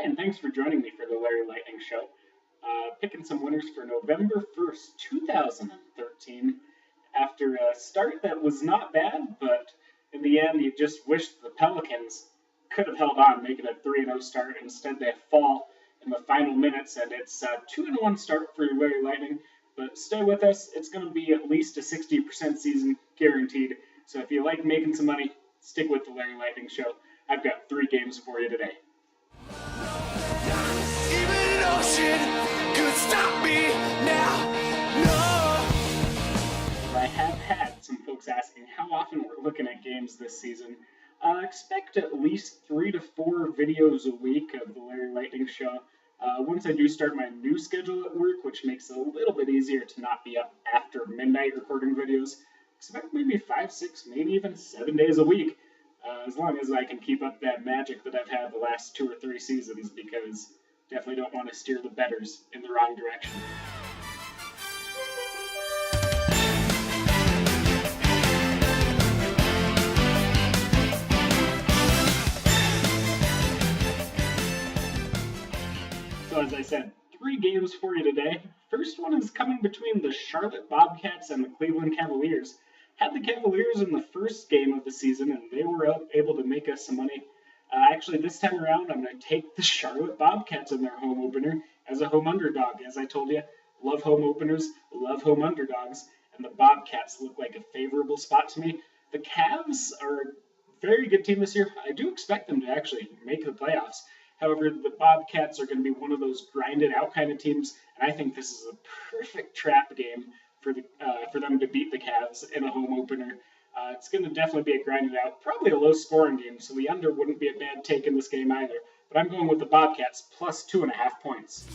and thanks for joining me for the Larry Lightning Show. Picking some winners for November 1st, 2013. After a start that was not bad, but in the end, you just wished the Pelicans could have held on, making a 3-0 start. Instead, they fall in the final minutes, and it's a 2-1 start for Larry Lightning. But stay with us. It's going to be at least a 60% season guaranteed. So if you like making some money, stick with the Larry Lightning Show. I've got 3 games for you today. Even an ocean could stop me now. No. I have had some folks asking how often we're looking at games this season. Expect at least 3 to 4 videos a week of the Larry Lightning Show. Once I do start my new schedule at work, which makes it a little bit easier to not be up after midnight recording videos, expect maybe 5, 6, maybe even 7 days a week, as long as I can keep up that magic that I've had the last 2 or 3 seasons, because definitely don't want to steer the bettors in the wrong direction. So as I said, 3 games for you today. First one is coming between the Charlotte Bobcats and the Cleveland Cavaliers. Had the Cavaliers in the first game of the season, and they were able to make us some money. Actually, this time around, I'm going to take the Charlotte Bobcats in their home opener as a home underdog. As I told you, love home openers, love home underdogs, and the Bobcats look like a favorable spot to me. The Cavs are a very good team this year. I do expect them to actually make the playoffs. However, the Bobcats are going to be one of those grinded-out kind of teams, and I think this is a perfect trap game for them to beat the Cavs in a home opener. It's going to definitely be a grinded-out, probably a low-scoring game, so the under wouldn't be a bad take in this game either. But I'm going with the Bobcats plus 2.5 points.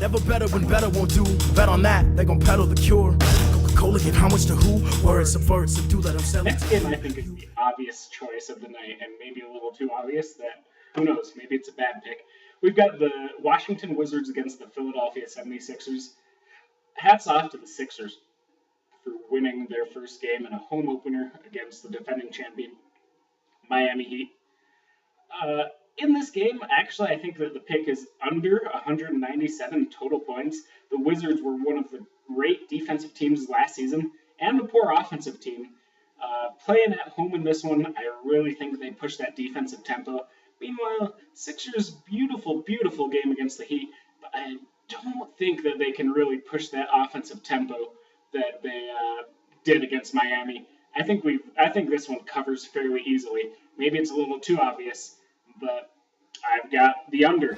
Never better when better won't do. Bet on that, they gon' peddle the cure. Coca-Cola give how much to who? Words subvert, subdue that I'm selling. Next game I think is the obvious choice of the night, and maybe a little too obvious that, who knows, maybe it's a bad pick. We've got the Washington Wizards against the Philadelphia 76ers. Hats off to the Sixers for winning their first game in a home opener against the defending champion, Miami Heat. In this game, actually, I think that the pick is under 197 total points. The Wizards were one of the great defensive teams last season and a poor offensive team. Playing at home in this one, I really think they push that defensive tempo. Meanwhile, Sixers, beautiful, beautiful game against the Heat, but I don't think that they can really push that offensive tempo that they did against Miami. I think this one covers fairly easily. Maybe it's a little too obvious, but I've got the under.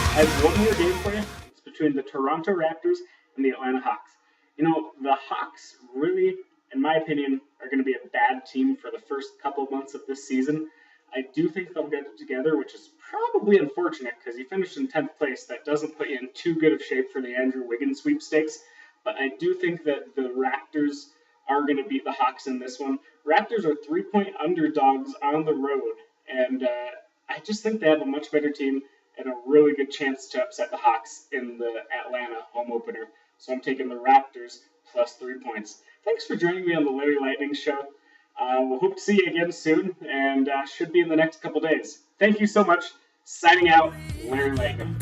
I have one more game for you. It's between the Toronto Raptors and the Atlanta Hawks. You know, the Hawks really, in my opinion, are going to be a bad team for the first couple months of this season. I do think they'll get it together, which is probably unfortunate because you finished in 10th place. That doesn't put you in too good of shape for the Andrew Wiggins sweepstakes. But I do think that the Raptors are going to beat the Hawks in this one. Raptors are 3-point underdogs on the road, and I just think they have a much better team and a really good chance to upset the Hawks in the Atlanta home opener. So I'm taking the Raptors plus 3 points. Thanks for joining me on the Larry Lightning Show. We'll hope to see you again soon, and should be in the next couple days. Thank you so much. Signing out, Larry Lightning.